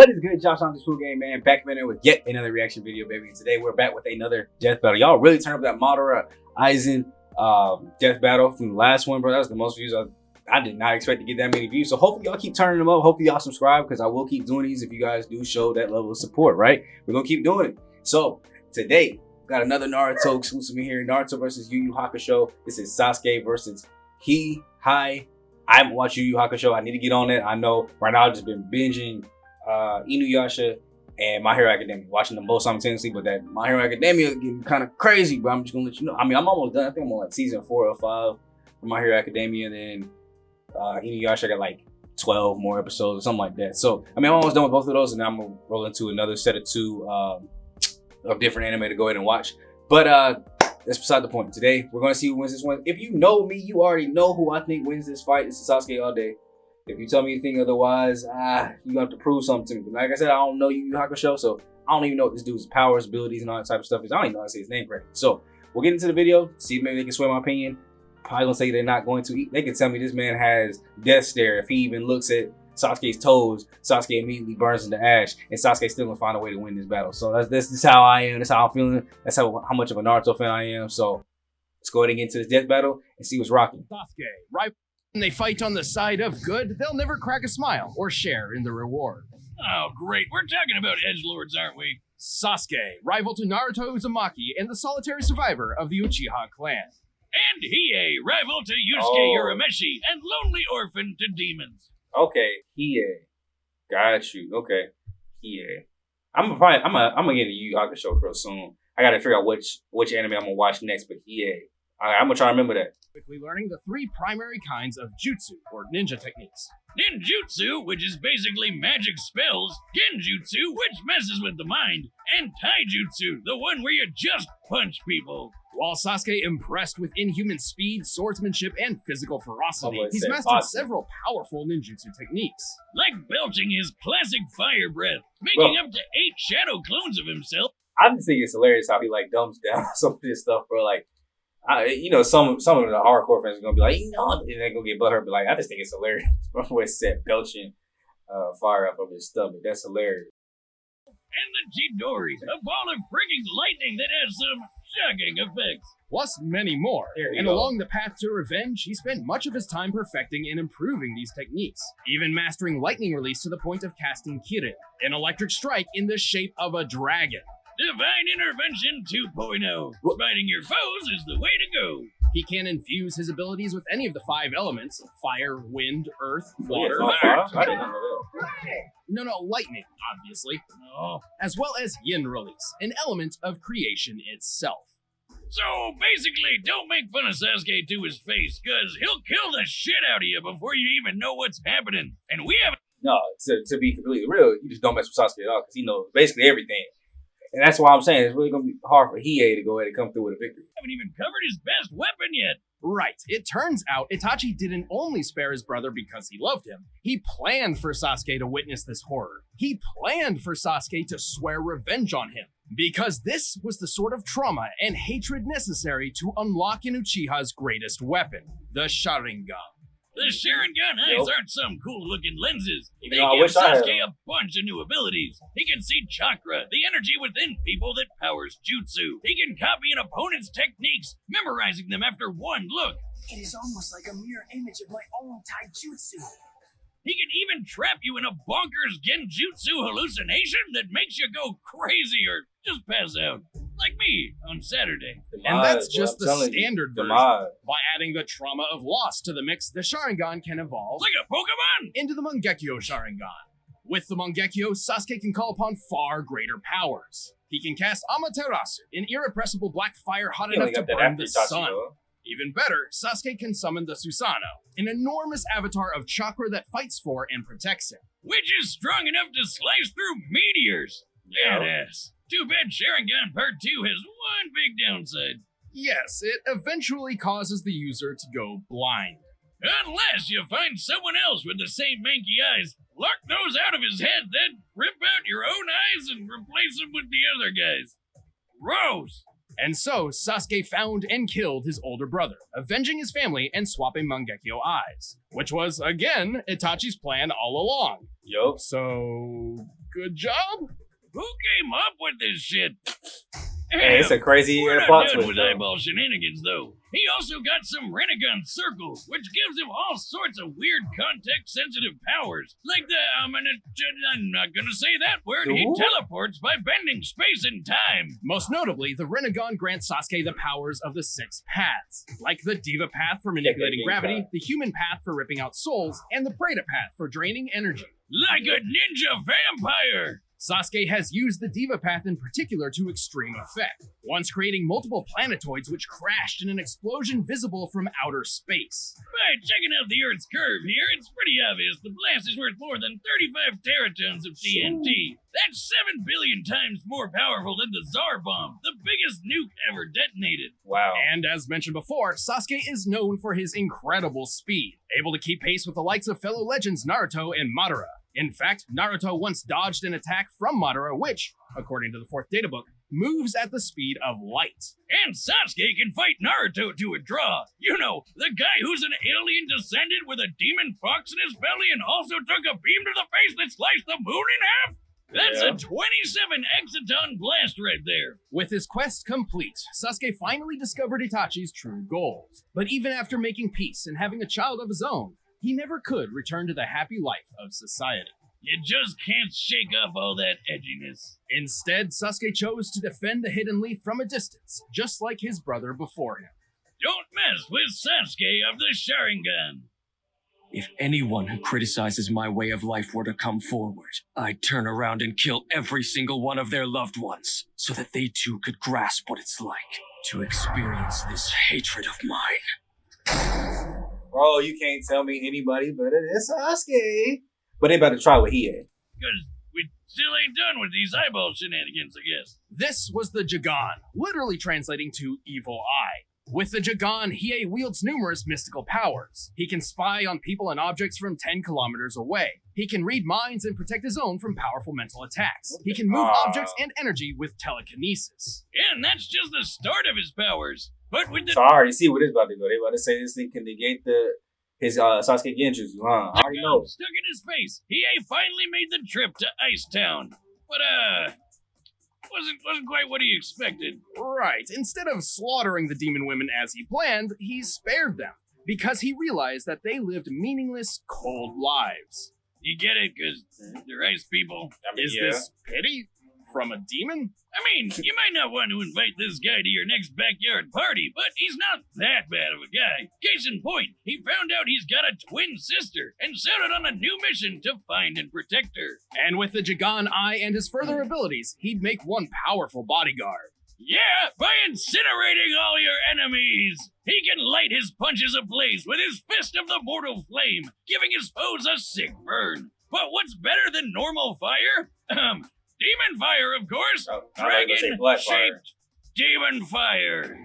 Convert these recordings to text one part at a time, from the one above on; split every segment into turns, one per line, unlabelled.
What is good, Josh on this School Game, man? Back in there with yet another reaction video, baby. And today we're back with another death battle. Y'all really turned up that Madara Aizen death battle from the last one, bro. That was the most views I did not expect to get that many views. So hopefully y'all keep turning them up. Hopefully y'all subscribe, because I will keep doing these if you guys do show that level of support, right? We're gonna keep doing it. So today, got another Naruto exclusive in here. Naruto versus YuYuHakusho. This is Sasuke versus Hiei. I haven't watched YuYuHakusho. I need to get on that. I know right now I've just been binging Inuyasha and My Hero Academia, watching them both simultaneously, but that My Hero Academia getting kind of crazy, but I'm just gonna let you know. I mean, I'm almost done. I think I'm on like season 4 or 5 for My Hero Academia, and then Inuyasha got like 12 more episodes or something like that. So I mean, I'm almost done with both of those, and now I'm gonna roll into another set of 2 of different anime to go ahead and watch. But that's beside the point. Today we're gonna see who wins this one. If you know me, you already know who I think wins this fight. It's Sasuke all day. If you tell me anything otherwise, you have to prove something to me. Like I said, I don't know YuYuHakusho, so I don't even know what this dude's powers, abilities, and all that type of stuff is. I don't even know how to say his name correctly. So we'll get into the video, see if maybe they can sway my opinion. Probably gonna say they're not going to. They can tell me this man has death stare. If he even looks at Sasuke's toes, Sasuke immediately burns into ash, and Sasuke still gonna find a way to win this battle. So that's how I am. That's how I'm feeling. That's how much of a Naruto fan I am. So let's go ahead and get into this death battle and see what's rocking.
Sasuke, right when they fight on the side of good, they'll never crack a smile or share in the reward.
Oh, great. We're talking about edgelords, aren't we?
Sasuke, rival to Naruto Uzumaki and the solitary survivor of the Uchiha clan.
And Hiei, rival to Yusuke Urameshi and lonely orphan to demons.
Okay, Hiei. Got you. Okay, Hiei. I'm gonna get a YuYuHakusho real soon. I gotta figure out which anime I'm gonna watch next, but Hiei. I'm gonna try to remember that.
Quickly learning the 3 primary kinds of jutsu, or ninja techniques.
Ninjutsu, which is basically magic spells, Genjutsu, which messes with the mind, and Taijutsu, the one where you just punch people.
While Sasuke impressed with inhuman speed, swordsmanship, and physical ferocity, he's mastered
awesome.
several powerful ninjutsu techniques.
Like belching his classic fire breath, making up to 8 shadow clones of himself.
I just think it's hilarious how he like dumbs down some of this stuff, bro. Like, you know, some of the hardcore fans are gonna be like, you know, and they're gonna get butthurt, but like, I just think it's hilarious. Bro, where it said belching fire up of his stomach. That's hilarious.
And the Chidori, a ball of freaking lightning that has some shocking effects.
Plus many more. And
go.
along the path to revenge, he spent much of his time perfecting and improving these techniques, even mastering lightning release to the point of casting Kirin, an electric strike in the shape of a dragon.
Divine Intervention 2.0. Fighting your foes is the way to go.
He can infuse his abilities with any of the 5 elements: fire, wind, earth, water.
I didn't know that.
No, lightning, obviously.
Oh.
As well as yin release, an element of creation itself.
So basically, don't make fun of Sasuke to his face, cause he'll kill the shit out of you before you even know what's happening. And we haven't.
No, to be completely real, you just don't mess with Sasuke at all, because he knows basically everything. And that's why I'm saying it's really going to be hard for Hiei to go ahead and come through with a victory.
Even covered his best weapon yet.
Right. It turns out Itachi didn't only spare his brother because he loved him. He planned for Sasuke to witness this horror. He planned for Sasuke to swear revenge on him, because this was the sort of trauma and hatred necessary to unlock an Uchiha's greatest weapon, the Sharingan.
The Sharingan eyes aren't some cool-looking lenses. They
I
give
wish I had
Sasuke a bunch of new abilities. He can see chakra, the energy within people that powers jutsu. He can copy an opponent's techniques, memorizing them after one look.
It is almost like a mirror image of my own taijutsu.
He can even trap you in a bonkers genjutsu hallucination that makes you go crazy or just pass out. Like me on Saturday.
And that's just the standard version. By adding the trauma of loss to the mix, the Sharingan can evolve
like a Pokemon
into the Mangekyo Sharingan. With the Mangekyo, Sasuke can call upon far greater powers. He can cast Amaterasu, an irrepressible black fire hot enough to burn the sun. Even better, Sasuke can summon the Susanoo, an enormous avatar of chakra that fights for and protects him.
Which is strong enough to slice through meteors. Badass. Too bad Sharingan Part 2 has one big downside.
Yes, it eventually causes the user to go blind.
Unless you find someone else with the same manky eyes, lock those out of his head, then rip out your own eyes and replace them with the other guys. Gross!
And so, Sasuke found and killed his older brother, avenging his family and swapping Mangekyo eyes. Which was, again, Itachi's plan all along.
Yo.
So, Good job.
Who came up with this shit?
Hey, it's a crazy
We're not
plot
done
twist,
with
though.
eyeball shenanigans, though. He also got some Renegon circles, which gives him all sorts of weird context-sensitive powers. Like the, I'm not gonna say that word. He
Ooh.
teleports by bending space and time.
Most notably, the Renegon grants Sasuke the powers of the 6 paths, like the Diva Path for manipulating
Yeah,
gravity,
path.
the Human Path for ripping out souls, and the Preta Path for draining energy.
Like a ninja vampire.
Sasuke has used the Diva Path in particular to extreme effect, once creating multiple planetoids which crashed in an explosion visible from outer space.
By checking out the Earth's curve here, it's pretty obvious the blast is worth more than 35 teratons of TNT. That's 7 billion times more powerful than the Tsar Bomb, the biggest nuke ever detonated.
Wow.
And as mentioned before, Sasuke is known for his incredible speed, able to keep pace with the likes of fellow legends Naruto and Madara. In fact, Naruto once dodged an attack from Madara which, according to the 4th databook, moves at the speed of light.
And Sasuke can fight Naruto to a draw. You know, the guy who's an alien descendant with a demon fox in his belly and also took a beam to the face that sliced the moon in half? That's
Yeah.
a 27 exaton blast right there.
With his quest complete, Sasuke finally discovered Itachi's true goals. But even after making peace and having a child of his own, he never could return to the happy life of society.
You just can't shake off all that edginess.
Instead, Sasuke chose to defend the Hidden Leaf from a distance, just like his brother before him.
Don't mess with Sasuke of the Sharingan.
If anyone who criticizes my way of life were to come forward, I'd turn around and kill every single one of their loved ones, so that they too could grasp what it's like to experience this hatred of mine.
Bro, you can't tell me anybody better than Sasuke. But they about to try with Hiei.
Because we still ain't done with these eyeball shenanigans, I guess.
This was the Jagan, literally translating to Evil Eye. With the Jagan, Hiei wields numerous mystical powers. He can spy on people and objects from 10 kilometers away. He can read minds and protect his own from powerful mental attacks. He can move objects and energy with telekinesis.
And that's just the start of his powers. But with the
So I already see what it's about to go. They about to say this thing can negate his Sasuke Genjutsu, huh? I already know.
stuck in his face, Hiei finally made the trip to Ice Town. But, wasn't quite what he expected.
Right, instead of slaughtering the demon women as he planned, he spared them, because he realized that they lived meaningless, cold lives.
You get it? Because they're ice people.
I mean,
Is
yeah.
this pity from a demon?
I mean, you might not want to invite this guy to your next backyard party, but he's not that bad of a guy. Case in point, he found out he's got a twin sister and set out on a new mission to find and protect her.
And with the Jagan Eye and his further abilities, he'd make one powerful bodyguard.
Yeah, by incinerating all your enemies! He can light his punches ablaze with his fist of the mortal flame, giving his foes a sick burn. But what's better than normal fire? Demon fire, of course!
Oh, I was gonna say black fire.
Dragon-shaped demon fire!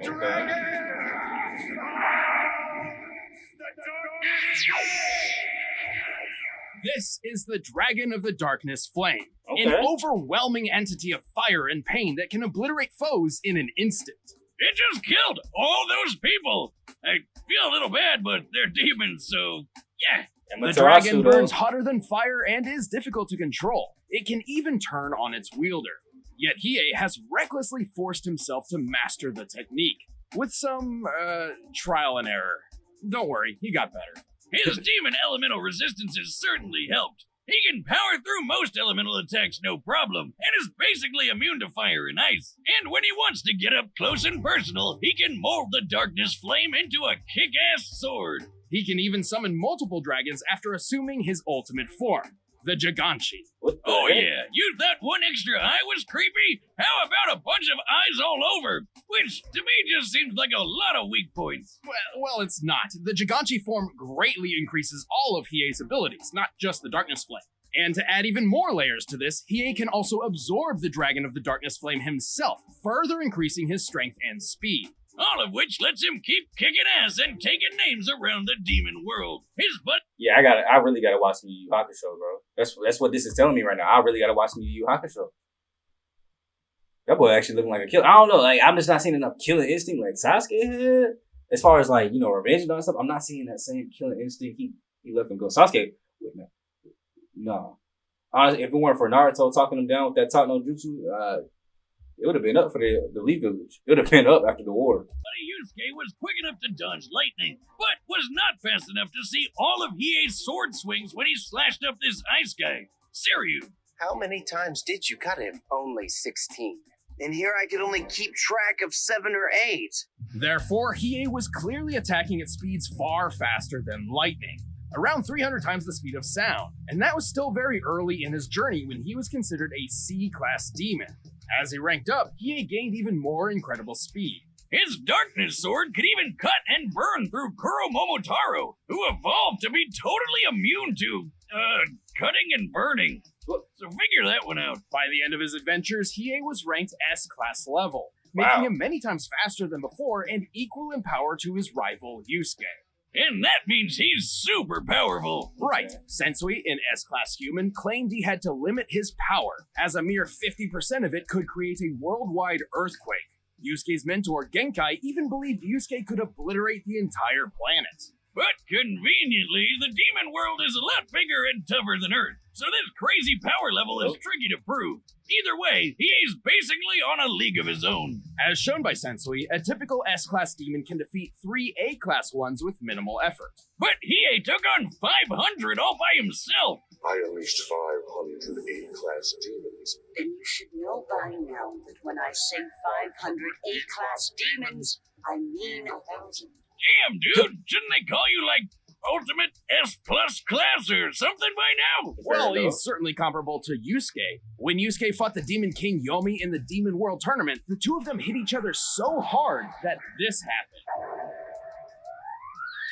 This is the Dragon of the Darkness Flame,
Okay.
an overwhelming entity of fire and pain that can obliterate foes in an instant.
It just killed all those people! I feel a little bad, but they're demons, so yeah.
And
The
Matarasu,
dragon
though,
burns hotter than fire and is difficult to control. It can even turn on its wielder. Yet Hiei has recklessly forced himself to master the technique, with some, trial and error. Don't worry, he got better.
His demon elemental resistances certainly helped. He can power through most elemental attacks no problem, and is basically immune to fire and ice. And when he wants to get up close and personal, he can mold the darkness flame into a kick-ass sword.
He can even summon multiple dragons after assuming his ultimate form, the Giganchi.
what the
Oh
heck?
yeah, you thought one extra eye was creepy? How about a bunch of eyes all over? Which, to me, just seems like a lot of weak points.
Well, it's not. The Giganchi form greatly increases all of Hiei's abilities, not just the Darkness Flame. And to add even more layers to this, Hiei can also absorb the Dragon of the Darkness Flame himself, further increasing his strength and speed.
All of which lets him keep kicking ass and taking names around the demon world. His butt
Yeah, I really gotta watch some YuYuHakusho, bro. That's what this is telling me right now. I really gotta watch some YuYuHakusho. That boy actually looking like a killer. I don't know, like I'm just not seeing enough killing instinct like Sasuke had. As far as like, revenge and all that stuff, I'm not seeing that same killing instinct he left him go. Sasuke, wait, man. No. Honestly, if it weren't for Naruto talking him down with that top no jutsu, it would have been up for the Leaf Village. It would have been up after the war.
Buddy Yusuke was quick enough to dodge lightning, but was not fast enough to see all of Hiei's sword swings when he slashed up this ice guy. Siryu.
How many times did you cut him? Only 16. And here I could only keep track of 7 or 8.
Therefore, Hiei was clearly attacking at speeds far faster than lightning, around 300 times the speed of sound, and that was still very early in his journey when he was considered a C-class demon. As he ranked up, Hiei gained even more incredible speed.
His darkness sword could even cut and burn through Kuro Momotaro, who evolved to be totally immune to, cutting and burning. So figure that one out.
By the end of his adventures, Hiei was ranked S-class level, making him many times faster than before and equal in power to his rival Yusuke.
And that means he's super powerful.
Right. Sensui, an S-class human, claimed he had to limit his power, as a mere 50% of it could create a worldwide earthquake. Yusuke's mentor, Genkai, even believed Yusuke could obliterate the entire planet.
But conveniently, the demon world is a lot bigger and tougher than Earth, so this crazy power level is tricky to prove. Either way, Hiei's basically on a league of his own.
As shown by Sensui, a typical S-class demon can defeat 3 A-class ones with minimal effort.
But Hiei took on 500 all by himself.
I unleashed 500 A-class demons.
Then you should know by now that when I say 500 A-class demons, I mean 1,000.
Damn, dude, shouldn't they call you, like, Ultimate S-plus class or something by now?
Well, he's certainly comparable to Yusuke. When Yusuke fought the Demon King Yomi in the Demon World Tournament, the two of them hit each other so hard that this happened.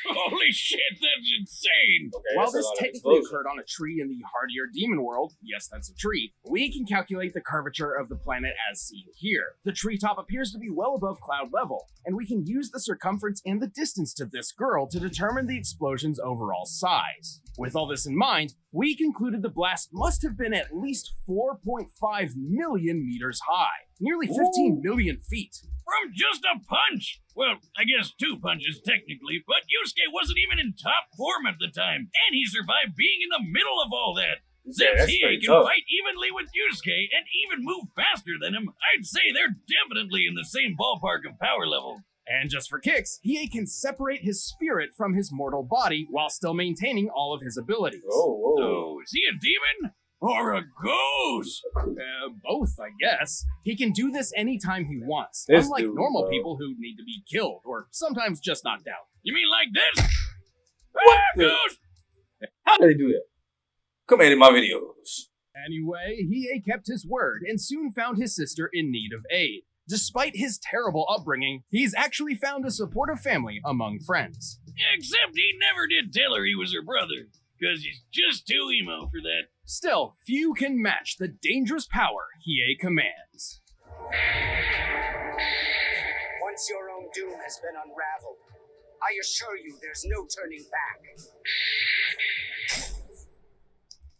Holy shit, that's insane!
Okay,
While
that's a
this
lot of
technically
explosion.
occurred on a tree in the hardier demon world, yes, that's a tree, we can calculate the curvature of the planet as seen here. The treetop appears to be well above cloud level, and we can use the circumference and the distance to this girl to determine the explosion's overall size. With all this in mind, we concluded the blast must have been at least 4.5 million meters high, nearly 15 million feet.
From just a punch! Well, I guess 2 punches technically, but Yusuke wasn't even in top form at the time, and he survived being in the middle of all that. Since
that's
Hiei
pretty
can
tough.
fight evenly with Yusuke and even move faster than him, I'd say they're definitely in the same ballpark of power level.
And just for kicks, Hiei can separate his spirit from his mortal body while still maintaining all of his abilities.
Whoa.
So, is he a demon? Or a ghost?
Both, I guess. He can do this anytime he wants,
This
unlike
dude,
normal
bro.
people who need to be killed, or sometimes just knocked out.
You mean like this?
What
Ah,
the-
ghost!
How did they do that? Come edit my videos.
Anyway, Hiei kept his word and soon found his sister in need of aid. Despite his terrible upbringing, he's actually found a supportive family among friends.
Except he never did tell her he was her brother, because he's just too emo for that.
Still, few can match the dangerous power Hiei commands.
Once your own doom has been unraveled, I assure you there's no turning back.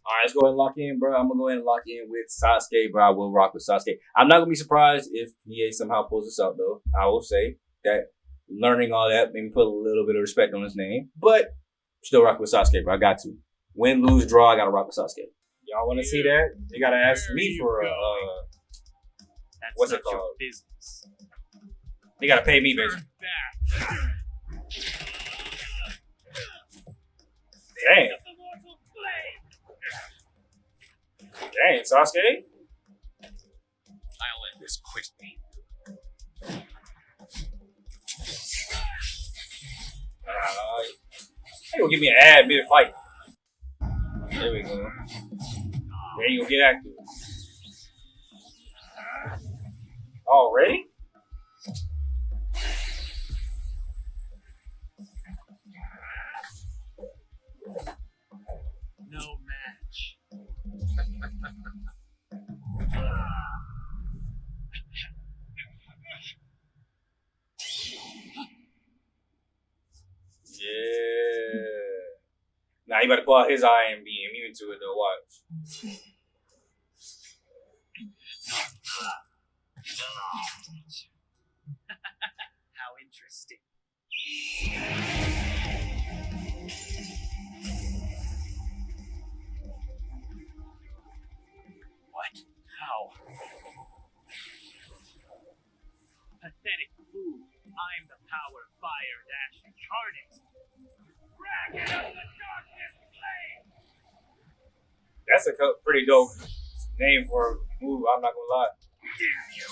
Alright, let's go ahead and lock in, bro. I'm gonna go ahead and lock in with Sasuke, bro. I will rock with Sasuke. I'm not gonna be surprised if Hiei somehow pulls this out, though. I will say that learning all that made me put a little bit of respect on his name. But still rock with Sasuke, bro. I got to. Win, lose, draw, I gotta rock with Sasuke. Y'all wanna see that? They gotta ask me for
That's
what's
not
it called?
your business.
They gotta pay me, basically.
Turn back.
Damn.
The mortal blade.
Dang, Sasuke.
I'll end this quickly.
They gonna give me an ad mid fight. There we go. There you go, get active. Already?
No match.
Yeah. Now you better pull out his eye and be immune to it though, watch.
How interesting.
I'm the power fire dash incarnate. Dragon of the darkness flame.
That's a pretty dope name for a move, I'm not gonna lie.
Damn you.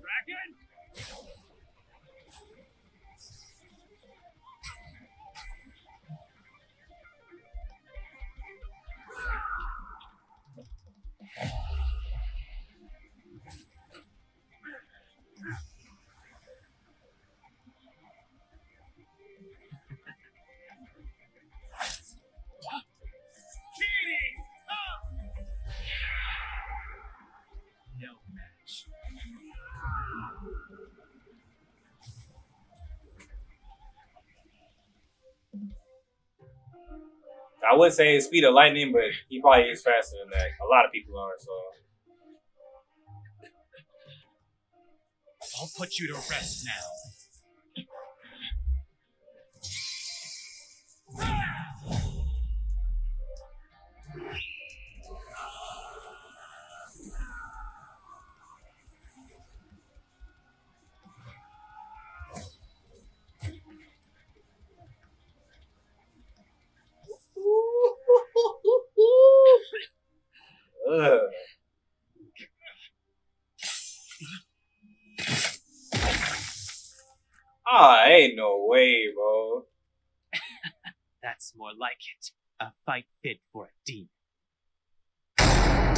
Dragon? Cheating! No match.
I would say speed of lightning, but he probably is faster than that. A lot of people are, so.
I'll put you to rest now.
Ugh. Ah, ain't no way, bro.
That's more like it. A fight fit for a demon.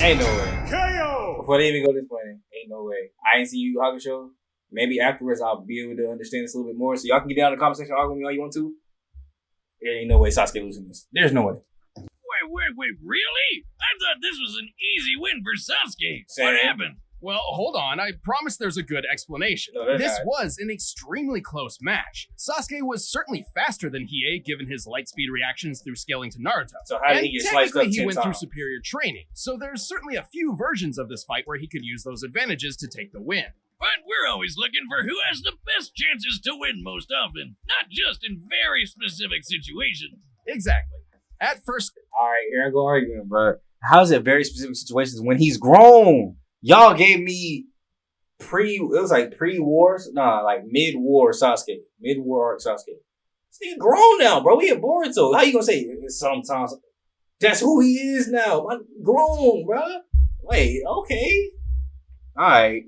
Ain't no way.
KO!
Before they even go this point, ain't no way. I ain't seen YuYuHakusho. Maybe afterwards I'll be able to understand this a little bit more. So y'all can get down in the comment section and argue with me all you want to. There ain't no way Sasuke losing this. There's no way.
Wait, really? I thought this was an easy win for Sasuke.
Same.
What happened?
Well, hold on. I promise there's a good explanation.
No, there's
This
not.
was an extremely close match. Sasuke was certainly faster than Hiei, given his light speed reactions through scaling to Naruto.
So how did
And
he get sliced up
technically,
10
he went through
times?
superior training. So there's certainly a few versions of this fight where he could use those advantages to take the win.
But we're always looking for who has the best chances to win most often, not just in very specific situations.
Exactly. At first,
All right, here I go arguing, bro. How's it very specific situations when he's grown? Y'all gave me pre-war, like mid-war Sasuke. Mid-war arc Sasuke. This nigga grown now, bro. We at Boruto. How you gonna say sometimes? That's who he is now. I'm grown, bro. Wait, okay. All right.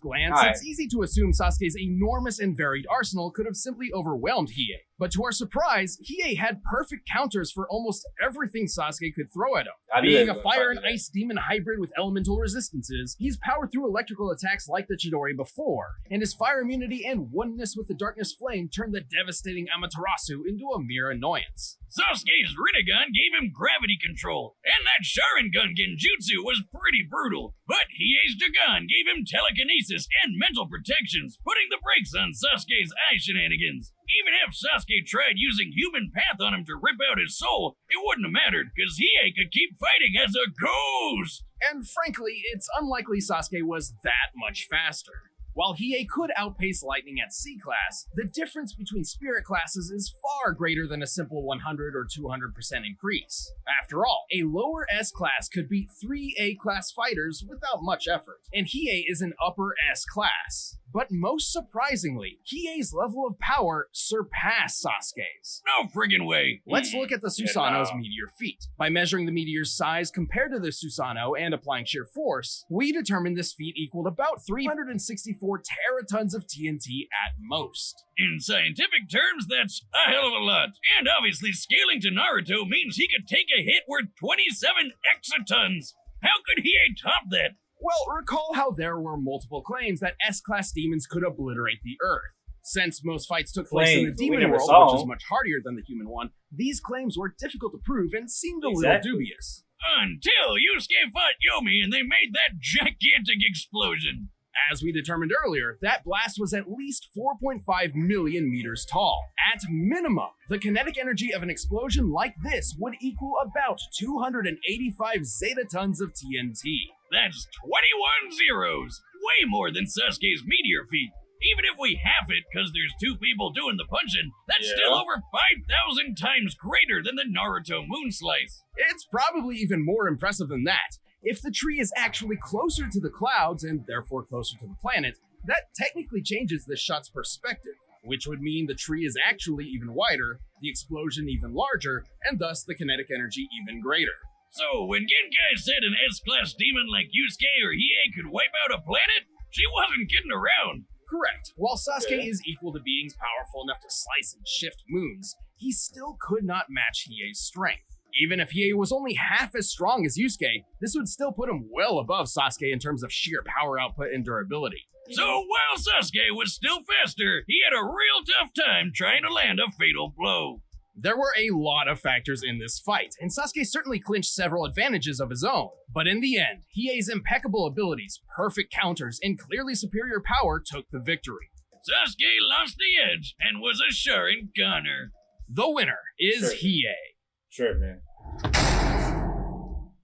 glance,
Hi.
it's easy to assume Sasuke's enormous and varied arsenal could have simply overwhelmed Hiei. But to our surprise, Hiei had perfect counters for almost everything Sasuke could throw at him.
I knew
Being
they
a
were
fire
gonna
and
try to do that.
ice demon hybrid with elemental resistances, he's powered through electrical attacks like the Chidori before, and his fire immunity and oneness with the darkness flame turned the devastating Amaterasu into a mere annoyance.
Sasuke's Rinnegan gave him gravity control, and that Sharingan genjutsu was pretty brutal. But Hiei's Dagon gave him telekinesis and mental protections, putting the brakes on Sasuke's eye shenanigans. Even if Sasuke tried using human path on him to rip out his soul, it wouldn't have mattered, because Hiei could keep fighting as a ghost!
And frankly, it's unlikely Sasuke was that much faster. While Hiei could outpace Lightning at C-Class, the difference between Spirit classes is far greater than a simple 100 or 200% increase. After all, a lower S-Class could beat 3 A-Class fighters without much effort, and Hiei is an upper S-Class. But most surprisingly, Hiei's level of power surpassed Sasuke's.
No friggin' way!
Let's look at the Susanoo's meteor feat. By measuring the meteor's size compared to the Susanoo and applying sheer force, we determined this feat equaled about 364 teratons of TNT at most.
In scientific terms, that's a hell of a lot. And obviously, scaling to Naruto means he could take a hit worth 27 exatons. How could Hiei top that?
Well, recall how there were multiple claims that S-Class demons could obliterate the Earth. Since most fights took place in the
Claims, but we
demon
never
world,
saw
which is
them.
much hardier than the human one, these claims were difficult to prove and seemed a little
Exactly.
dubious.
Until Yusuke fought Yomi and they made that gigantic explosion.
As we determined earlier, that blast was at least 4.5 million meters tall. At minimum, the kinetic energy of an explosion like this would equal about 285 zetatons of TNT.
That's 21 zeros. Way more than Sasuke's meteor feat. Even if we half it because there's 2 people doing the punching, that's still over 5,000 times greater than the Naruto moon slice.
It's probably even more impressive than that. If the tree is actually closer to the clouds and therefore closer to the planet, that technically changes the shot's perspective, which would mean the tree is actually even wider, the explosion even larger, and thus the kinetic energy even greater.
So when Genkai said an S-class demon like Yusuke or Hiei could wipe out a planet, she wasn't kidding around.
Correct. While Sasuke is equal to beings powerful enough to slice and shift moons, he still could not match Hiei's strength. Even if Hiei was only half as strong as Yusuke, this would still put him well above Sasuke in terms of sheer power output and durability.
So while Sasuke was still faster, he had a real tough time trying to land a fatal blow.
There were a lot of factors in this fight, and Sasuke certainly clinched several advantages of his own. But in the end, Hiei's impeccable abilities, perfect counters, and clearly superior power took the victory.
Sasuke lost the edge and was a Sharin goner.
The winner is Hiei.
Sure, man.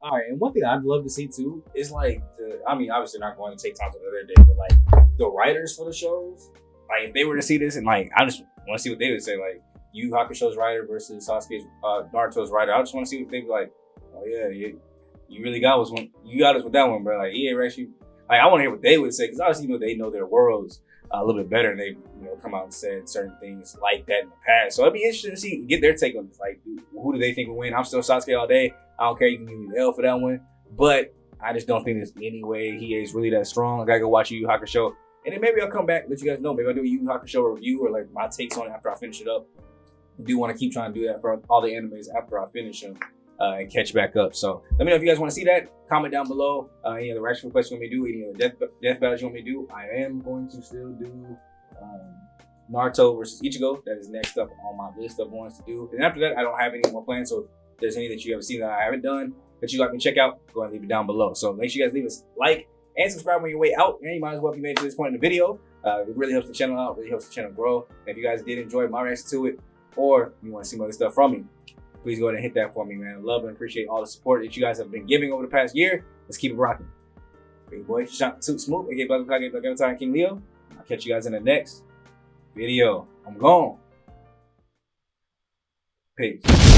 All right, and one thing I'd love to see too is like obviously not going to take time to another day, but like the writers for the shows, like if they were to see this and like I just want to see what they would say, like YuYuHakusho's writer versus Sasuke's Naruto's writer. I just want to see what they'd be like. Oh yeah, you really got us with that one, bro. Like actually, like I want to hear what they would say because obviously they know their worlds a little bit better, and they come out and said certain things like that in the past. So it'd be interesting to get their take on this. Like, who do they think will win? I'm still Sasuke all day. I don't care. You can give me the L for that one, but I just don't think there's any way he is really that strong. I gotta go watch YuYuHakusho, and then maybe I'll come back and let you guys know. Maybe I'll do a YuYuHakusho review or like my takes on it after I finish it up. I do want to keep trying to do that for all the animes after I finish them and catch back up. So let me know if you guys want to see that. Comment down below any other reaction requests you want me to do, any other death battles you want me to do. I am going to still do Naruto versus Ichigo. That is next up on my list of ones to do. And after that, I don't have any more plans. So if there's any that you haven't seen that I haven't done that you'd like me to check out, go ahead and leave it down below. So make sure you guys leave us a like and subscribe on your way out. And you might as well if you made it to this point in the video. It really helps the channel out, really helps the channel grow. And if you guys did enjoy my reaction to it, or you want to see more other stuff from me, please go ahead and hit that for me, man. Love and appreciate all the support that you guys have been giving over the past year. Let's keep it rocking. Big boy, Shot Toot Smooth, aka Black Avatar King Leo. I'll catch you guys in the next video. I'm gone. Peace.